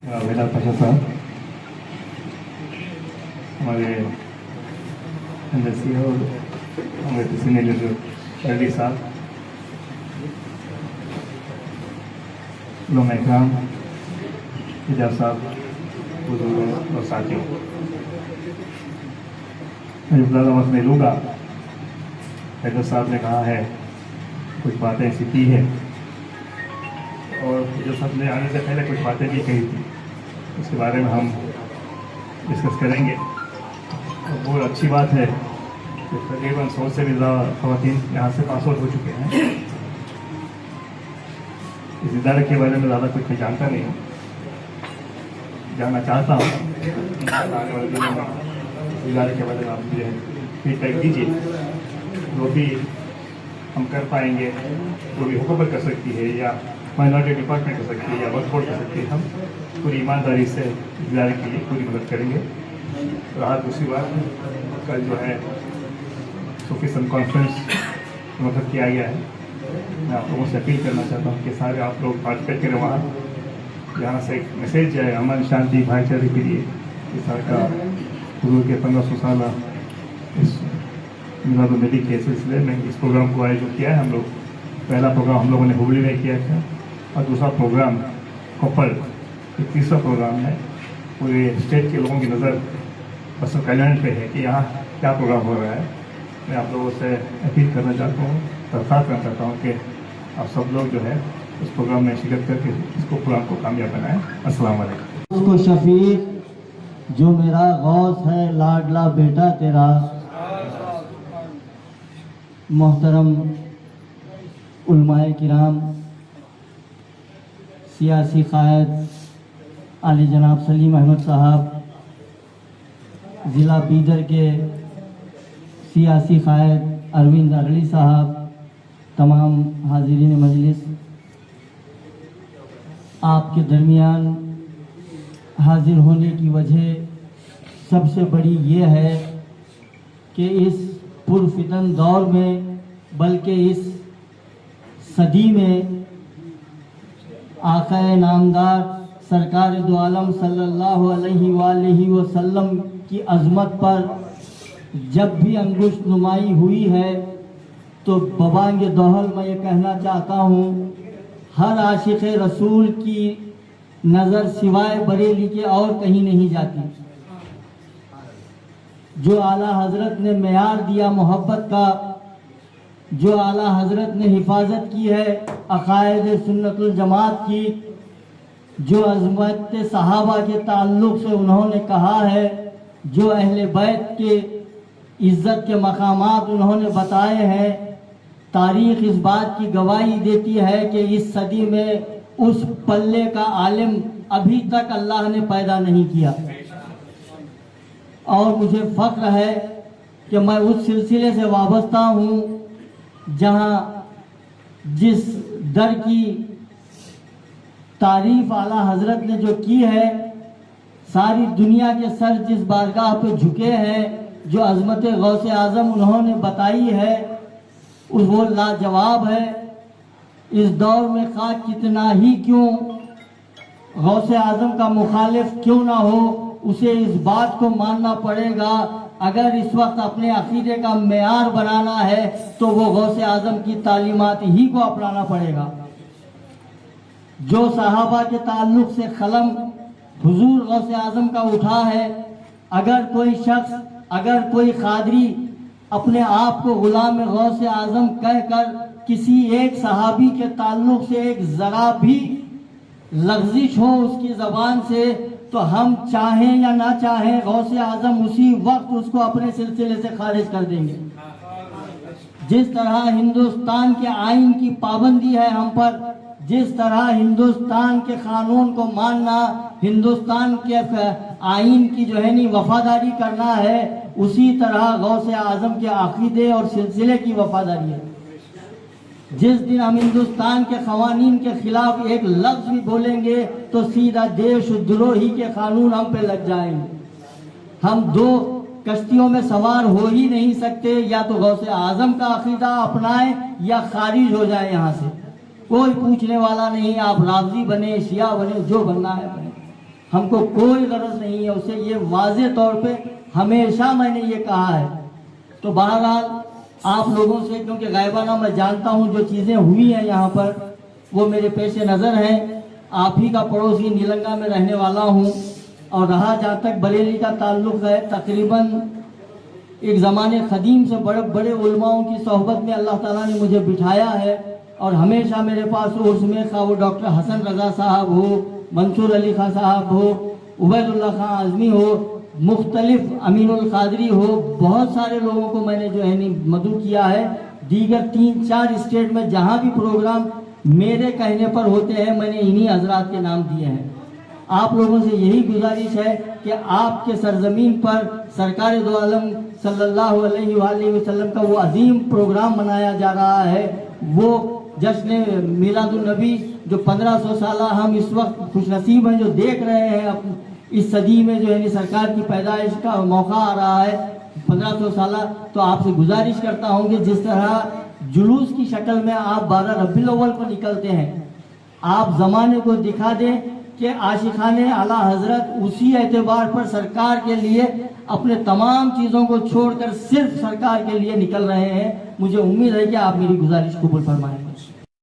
वेदांत पाशा साहब, हमारे एमएससी और हमारे सीनियर लीडर रेड्डी साहब, लोग इकराम हिजाब साहब, बुजुर्गों और साथियों, मैं ज़्यादा वक्त नहीं लूँगा। हैदर साहब ने कहा है, कुछ बातें ऐसी की है और जो सब ने आने से पहले कुछ बातें भी कही थी, उसके बारे में हम डिस्कस करेंगे। और बहुत अच्छी बात है कि तकरीबन 100 से भी ज़्यादा ख़वातीन यहाँ से पास आउट हो चुके हैं। इस इदारे के बारे में ज़्यादा कुछ मैं जानता नहीं हूँ, जानना चाहता हूँ। आने वाले दिनों में इस इदारे के बारे में आप मुझे फीडबैक दीजिए, जो भी हम कर पाएंगे, जो भी हुकूमत कर सकती है या माइनॉरिटी डिपार्टमेंट कर सकती है या वर्क बोर्ड कर सकती है, हम पूरी ईमानदारी से इदारे के लिए पूरी मदद करेंगे। और आज दूसरी बात, कल जो है सूफी सन कॉन्फ्रेंस मतलब किया गया है, मैं आप लोगों से अपील करना चाहता हूँ कि सारे आप लोग पार्टिसिपेट करें वहाँ, जहाँ से एक मैसेज जाए अमन शांति भाईचारे के लिए। इस साल का हुजूर के 1500 साल इस मिलाद नबी के सिलसिले में इस प्रोग्राम को आयोजित किया है। हम लोग पहला प्रोग्राम हम लोगों ने हुबली में किया था और दूसरा प्रोग्राम कोप्पल, तीसरा प्रोग्राम है। पूरे स्टेट के लोगों की नज़र बस कल्याण पे है कि यहाँ क्या प्रोग्राम हो रहा है। मैं आप लोगों से अपील करना चाहता हूँ, दरख्वास्त करना चाहता हूँ कि आप सब लोग जो है इस प्रोग्राम में शिरकत करके इसको प्रोग्राम को कामयाब बनाएं। अस्सलाम वालेकुम। उसको शफीक जो मेरा गौस है, लाडला बेटा तेरा, मोहतरम उलमाए किराम, सियासी कायद आली जनाब सलीम अहमद साहब, ज़िला बीदर के सियासी कायद अरविंद अगली साहब, तमाम हाजिरीन मजलिस, आपके दरमियान हाजिर होने की वजह सबसे बड़ी ये है कि इस पुरफितन दौर में, बल्कि इस सदी में आक़ाए नामदार सरकार दो आलम सल्लल्लाहु अलैहि वसल्लम की अज़मत पर जब भी अंगुष्ठ नुमाई हुई है तो बबांग दोहल मैं ये कहना चाहता हूँ, हर आशिक़ रसूल की नज़र सिवाय बरेली के और कहीं नहीं जाती। जो आला हज़रत ने मेयार दिया मोहब्बत का, जो आला हज़रत ने हिफाजत की है अक़ायद सुन्नतुल जमात की, जो अज़मत सहाबा के ताल्लुक़ से उन्होंने कहा है, जो अहले बैत के इज़्ज़त के मकामात उन्होंने बताए हैं, तारीख़ इस बात की गवाही देती है कि इस सदी में उस पल्ले का आलिम अभी तक अल्लाह ने पैदा नहीं किया। और मुझे फ़ख्र है कि मैं उस सिलसिले से वाबस्ता हूँ जहाँ जिस दर की तारीफ़ आला हज़रत ने जो की है, सारी दुनिया के सर जिस बारगाह पे झुके हैं, जो अज़मत गौसे आज़म उन्होंने बताई है, उस वो लाजवाब है। इस दौर में खा कितना ही क्यों गौसे आज़म का मुखालिफ क्यों ना हो, उसे इस बात को मानना पड़ेगा, अगर इस वक्त अपने अकीदे का मेयार बनाना है तो वो गौसे आज़म की तालीमात ही को अपनाना पड़ेगा। जो सहाबा के ताल्लुक़ से कलम हुजूर गौसे आज़म का उठा है, अगर कोई शख्स, अगर कोई क़ादरी अपने आप को गुलाम गौसे आज़म कहकर किसी एक सहाबी के ताल्लुक़ से एक ज़रा भी लग़्ज़िश हो उसकी ज़बान से, तो हम चाहें या ना चाहें गौसे आज़म उसी वक्त उसको अपने सिलसिले से खारिज कर देंगे। जिस तरह हिंदुस्तान के आइन की पाबंदी है हम पर, जिस तरह हिंदुस्तान के कानून को मानना, हिंदुस्तान के आइन की जो है नी वफादारी करना है, उसी तरह गौसे आज़म के अक़ीदे और सिलसिले की वफादारी है। जिस दिन हम हिंदुस्तान के क़वानीन के खिलाफ एक लफ्ज़ भी बोलेंगे तो सीधा देशद्रोही के कानून हम पे लग जाएंगे। हम दो कश्तियों में सवार हो ही नहीं सकते, या तो गौसे आज़म का अक़ीदा अपनाएं या खारिज हो जाए यहाँ से। कोई पूछने वाला नहीं, आप राज़ी बने, शिया बने, जो बनना है बने। ہم کو کوئی غرض نہیں ہے اسے، یہ واضح طور پہ ہمیشہ میں نے یہ کہا ہے۔ تو بہرحال آپ لوگوں سے، کیونکہ غائبانہ میں جانتا ہوں جو چیزیں ہوئی ہیں یہاں پر وہ میرے پیش نظر ہیں، آپ ہی کا پڑوسی نیلنگا میں رہنے والا ہوں، اور رہا جہاں تک بریلی کا تعلق ہے، تقریباً ایک زمانے قدیم سے بڑے بڑے علماؤں کی صحبت میں اللہ تعالیٰ نے مجھے بٹھایا ہے، اور ہمیشہ میرے پاس عرس میں خواہ وہ ڈاکٹر حسن رضا صاحب ہو، منصور علی خان صاحب ہو، عبید اللہ خان اعظمی ہو، مختلف امین القادری ہو، بہت سارے لوگوں کو میں نے جو ہے مدعو کیا ہے۔ دیگر 3-4 اسٹیٹ میں جہاں بھی پروگرام میرے کہنے پر ہوتے ہیں میں نے انہی حضرات کے نام دیے ہیں۔ آپ لوگوں سے یہی گزارش ہے کہ آپ کے سرزمین پر سرکار دو عالم صلی اللہ علیہ وآلہ وسلم کا وہ عظیم پروگرام منایا جا رہا ہے، وہ جشن میلاد النبی جو 1500 سالہ ہم اس وقت خوش نصیب ہیں جو دیکھ رہے ہیں، اس صدی میں جو ہے سرکار کی پیدائش کا موقع آ رہا ہے 1500 سالہ۔ تو آپ سے گزارش کرتا ہوں کہ جس طرح جلوس کی شکل میں آپ 12 ربیع الاول کو نکلتے ہیں، آپ زمانے کو دکھا دیں کہ عاشقان اعلیٰ حضرت اسی اعتبار پر سرکار کے لیے اپنے تمام چیزوں کو چھوڑ کر صرف سرکار کے لیے نکل رہے ہیں۔ مجھے امید ہے کہ آپ میری گزارش قبول فرمائیں گے۔